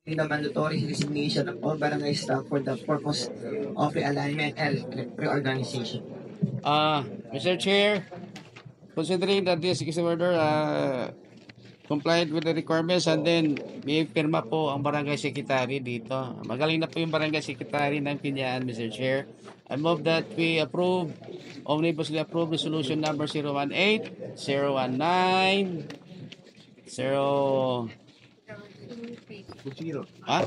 the mandatory resignation of all barangay staff for the purpose of realignment and reorganization. Mr. Chair, considering that this is order compliant with the requirements and then may pirma po ang barangay secretary dito. Magaling na po yung barangay secretary ng Piñaan, Mr. Chair. I move that we approve, omnibussly approve resolution number 018, 019, 0... Ha?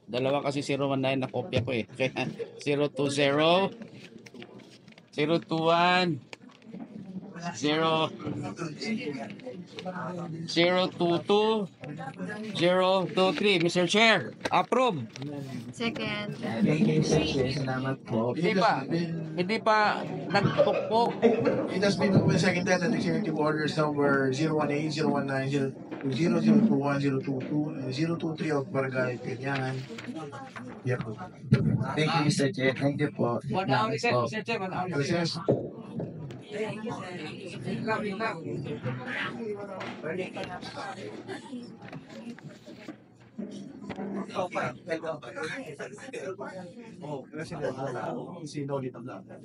Dalawa kasi 019 na kopya ko eh. Kaya 020, 021, 022, 023. Mr. Chair, approve. Second. Thank you, Mr. Chair. Salamat po. Hindi pa nagpukpok. It has been seconded that executive orders number 018, 019, 0021, 022, and 023 of Barangay Piñan. Yep. Thank you, Mr. Chair. Thank you po. Salamat po. Recess. Oh, kasi sino ulit ang lahat?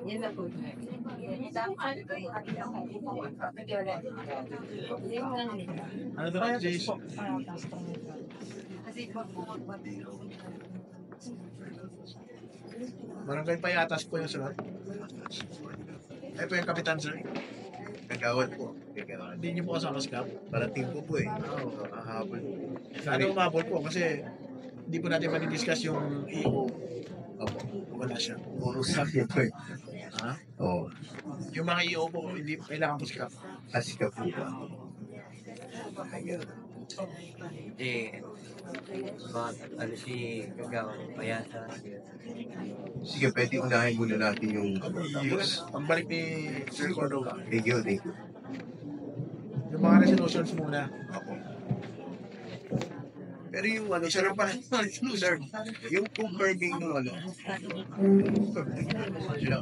Yan na po. Ano ba, Jason? Barangay Payatas po yung sunod. Ay po yung kapitan, sir. Kagawad po. Hindi niyo po kasama sa CAP. Parating po po eh. Oo, kahabol. Ano umabol po kasi hindi po natin madidiscuss yung EO. Opo. Wala siya. Puro sakit po eh. Ha? Oo. Yung mga EO po, hindi kailangan po sa CAP. Asika po ba? Ano si Kagawa, Payasa. Sige, pwede unahin muna natin yung Yes. Pagbalik ni Sir Cordova. Thank you, thank you. Yung mga resolutions muna. Opo. Pero yung ano, sir, sir, yung confirming ng ano,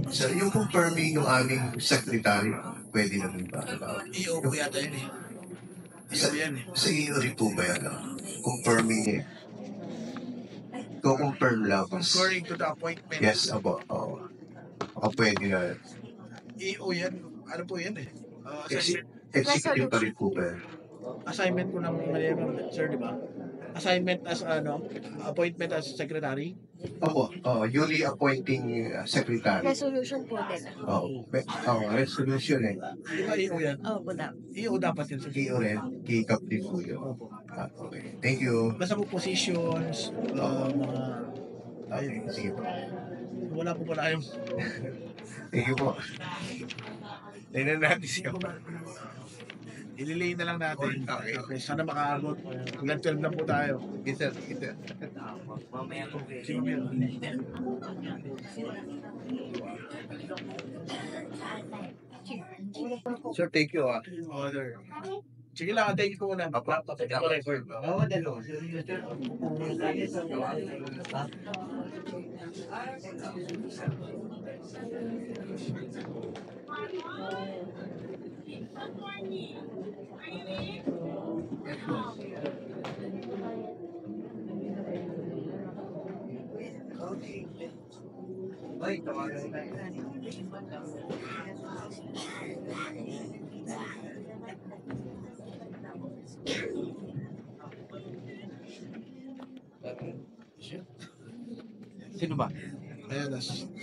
sir, yung confirming ng aming secretary, pwede na rin ba? EO po yata yun eh. Sa, yan eh. sa iyo rin po ba yan? Confirming eh. Confirm lang. Concurring to the appointment. Yes, abo. Oo. Baka pwede na. EO yan. Ano po yan eh? Executive pa rin po ba? Assignment ko ng sir, di ba? Assignment as appointment as secretary. Opo, newly appointing secretary. Resolution po din. Oo, resolution eh. Di ba EO yan? Oh, po daw. EO dapat yun. Kiyo rin, kikap din po yun. Okay, thank you. Basta po positions, mga... Okay, sige po. Wala po pala yung... Thank you po. Tingnan natin siya. Ililay na lang natin. Okay. Okay, sana makaabot. Hanggang 12 lang po tayo. Yes, sir. Yes, sir. Mamaya po kayo. Sige, Mil. Sir, thank you ah. Order. Sige lang, thank you ko muna. Record. Oo, dalo. Ay, tawagan na. Sino ba? Ayan,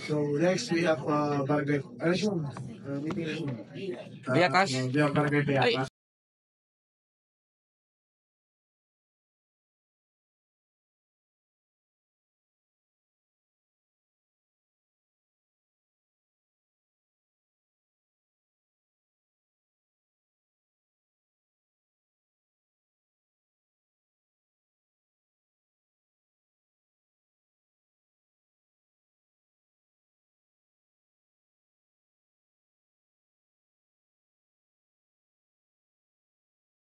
so next we have Barangay. Ano yun? Meeting. Beatas? Barangay Beatas.